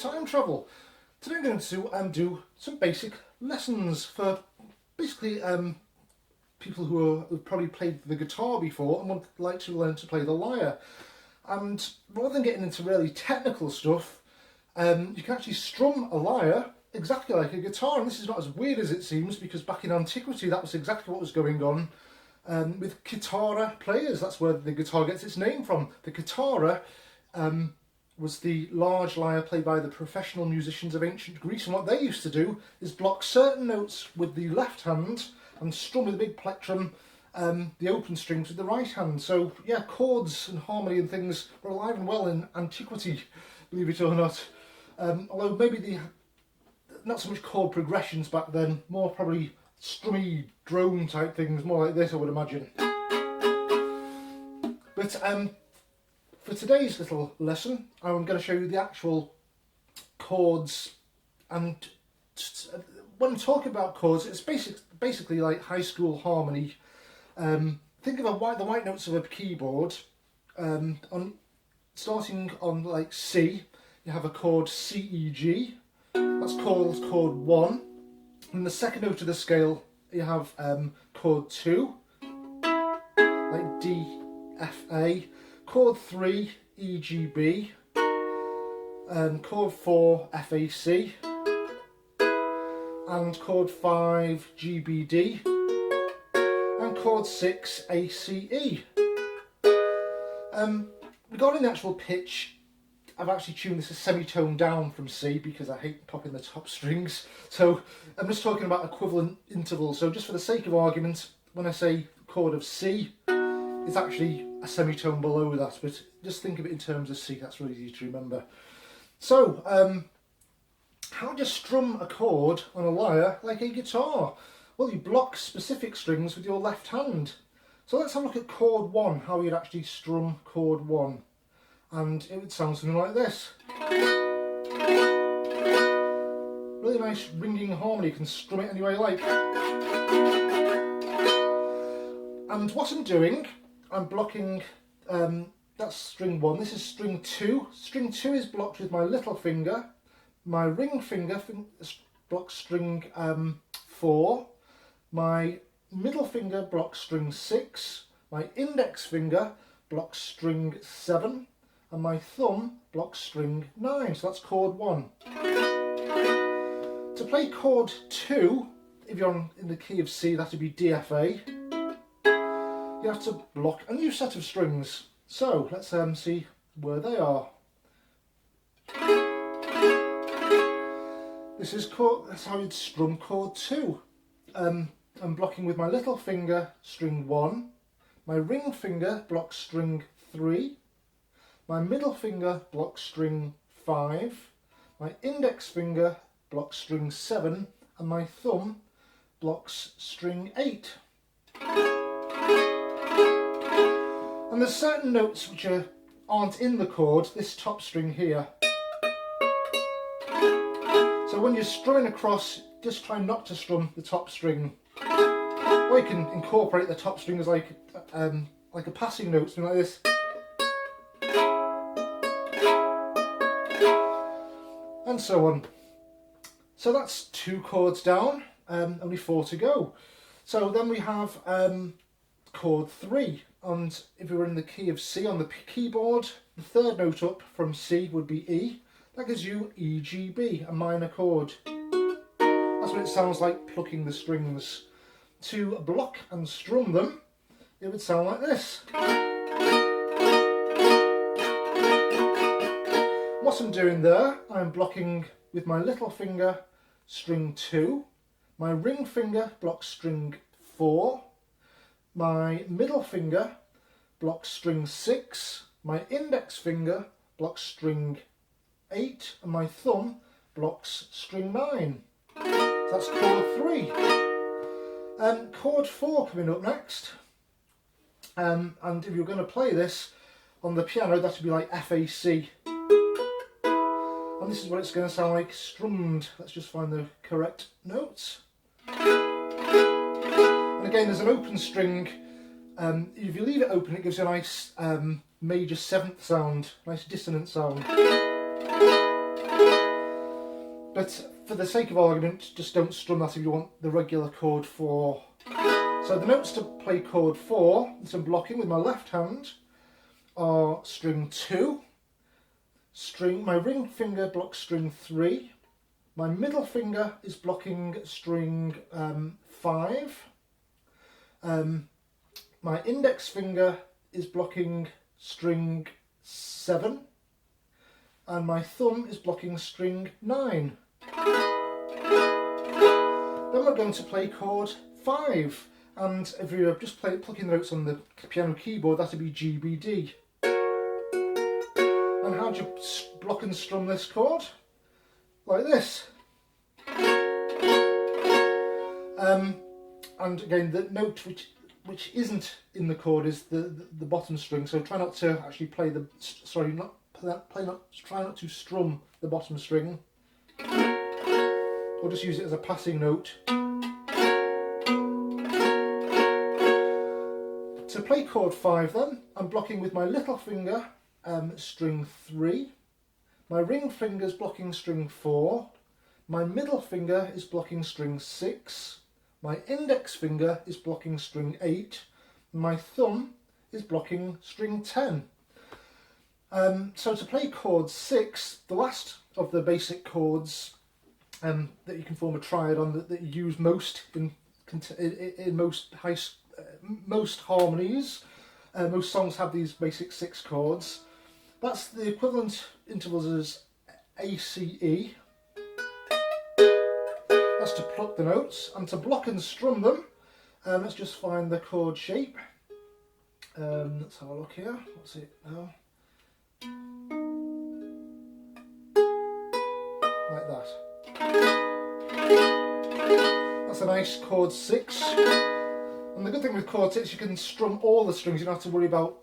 time travel. Today I'm going to do some basic lessons for basically people who have probably played the guitar before and would like to learn to play the lyre. And rather than getting into really technical stuff, you can actually strum a lyre exactly like a guitar, and this is not as weird as it seems, because back in antiquity that was exactly what was going on with guitar players. That's where the guitar gets its name from. The guitar was the large lyre played by the professional musicians of ancient Greece, and what they used to do is block certain notes with the left hand and strum with a big plectrum the open strings with the right hand. So yeah, chords and harmony and things were alive and well in antiquity, believe it or not. Although maybe not so much chord progressions back then, more probably strummy drone type things, more like this I would imagine. But for today's little lesson, I'm going to show you the actual chords, and when I'm talking about chords, it's basically like high school harmony. Think of the white notes of a keyboard. Starting on like C, you have a chord C, E, G. That's called chord 1. And the second note of the scale, you have chord 2, like D, F, A. Chord 3, E, G, B. Chord 4, F, A, C. And chord 5, G, B, D. And chord 6, A, C, E. Regarding the actual pitch, I've actually tuned this a semitone down from C because I hate popping the top strings. So I'm just talking about equivalent intervals. So just for the sake of argument, when I say chord of C, it's actually a semitone below that, but just think of it in terms of C. That's really easy to remember. So how do you strum a chord on a lyre like a guitar? Well, you block specific strings with your left hand. So let's have a look at chord 1, how you'd actually strum chord 1. And it would sound something like this. Really nice ringing harmony, you can strum it any way you like. And what I'm doing, I'm blocking, that's string 1, this is string 2. String 2 is blocked with my little finger. My ring finger blocks string 4. My middle finger blocks string 6. My index finger blocks string 7. And my thumb blocks string 9, so that's chord 1. To play chord 2, if you're in the key of C, that would be D, F, A. You have to block a new set of strings. So let's see where they are. This is chord, that's how you'd strum chord 2. I'm blocking with my little finger string 1. My ring finger blocks string 3. My middle finger blocks string 5, my index finger blocks string 7, and my thumb blocks string 8. And there's certain notes which aren't in the chord, this top string here. So when you're strumming across, just try not to strum the top string. Or you can incorporate the top string as like a passing note, something like this. And so on. So that's 2 chords down, only 4 to go. So then we have chord 3, and if we were in the key of C on the keyboard, the third note up from C would be E. That gives you E, G, B, a minor chord. That's what it sounds like plucking the strings. To block and strum them, it would sound like this. What I'm doing there, I'm blocking with my little finger string 2, my ring finger blocks string 4, my middle finger blocks string 6, my index finger blocks string 8, and my thumb blocks string 9. So that's chord 3. Chord 4 coming up next, and if you're going to play this on the piano, that would be like F, A, C. And this is what it's going to sound like strummed. Let's just find the correct notes. And again, there's an open string. If you leave it open, it gives you a nice major 7th sound, nice dissonant sound. But for the sake of argument, just don't strum that if you want the regular chord 4. So the notes to play chord 4, that I'm blocking with my left hand, are string 2, my ring finger blocks string 3, my middle finger is blocking string 5, my index finger is blocking string 7, and my thumb is blocking string 9. Then we're going to play chord 5, and if you're just plucking the notes on the piano keyboard, that would be G, B, D. And how do you block and strum this chord? Like this. And again, the note which isn't in the chord is the bottom string, so try not to actually play the, sorry, try not to strum the bottom string, or just use it as a passing note. To play chord 5 then, I'm blocking with my little finger string 3, my ring finger is blocking string 4, my middle finger is blocking string 6, my index finger is blocking string 8, and my thumb is blocking string 10. So to play chord 6, the last of the basic chords that you can form a triad on, that you use most in most harmonies. Most songs have these basic 6 chords. That's the equivalent intervals as A, C, E. That's to pluck the notes, and to block and strum them, let's just find the chord shape. Let's have a look here. What's it now? Like that. That's a nice chord 6. And the good thing with chord 6, you can strum all the strings. You don't have to worry about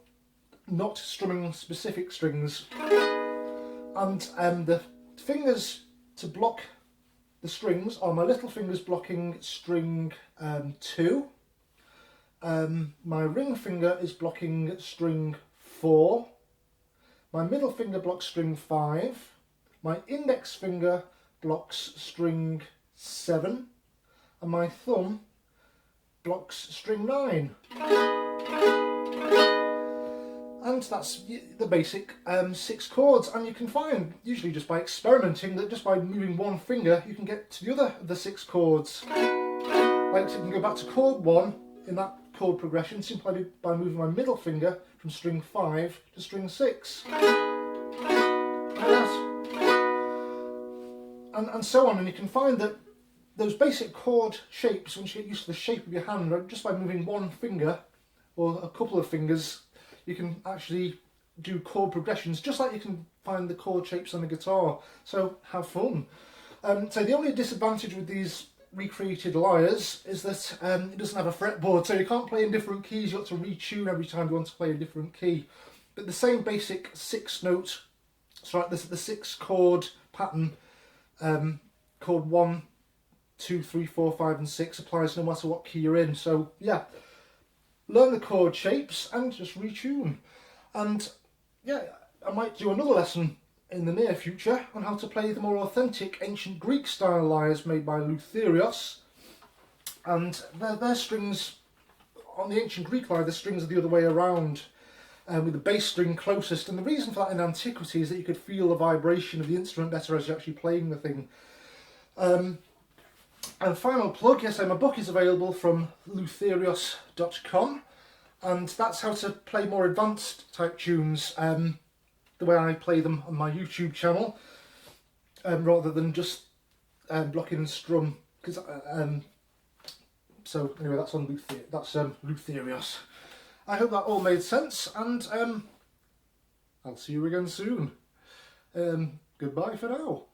not strumming specific strings. And the fingers to block the strings are my little fingers blocking string 2. My ring finger is blocking string 4. My middle finger blocks string 5. My index finger blocks string 7. And my thumb blocks string 9. And that's the basic 6 chords, and you can find, usually just by experimenting, that just by moving one finger you can get to the other of the 6 chords. Like, so you can go back to chord 1 in that chord progression simply by moving my middle finger from string 5 to string 6. Like that. And so on, and you can find that those basic chord shapes, once you get used to the shape of your hand, just by moving one finger or a couple of fingers, you can actually do chord progressions just like you can find the chord shapes on the guitar. So have fun. So the only disadvantage with these recreated lyres is that it doesn't have a fretboard, so you can't play in different keys. You have to retune every time you want to play a different key. But the same basic 6 note, sorry, this is the 6 chord pattern, chord 1, 2, 3, 4, 5 and 6 applies no matter what key you're in. So yeah, learn the chord shapes and just retune. And yeah, I might do another lesson in the near future on how to play the more authentic ancient Greek style lyres made by Lytherios. And their strings, on the ancient Greek lyre, the strings are the other way around, with the bass string closest. And the reason for that in antiquity is that you could feel the vibration of the instrument better as you're actually playing the thing. And final plug, yes, my book is available from Lytherios.com, and that's how to play more advanced type tunes, the way I play them on my YouTube channel, rather than just blocking and strum. So anyway, that's on Lytherios. I hope that all made sense, and I'll see you again soon. Goodbye for now.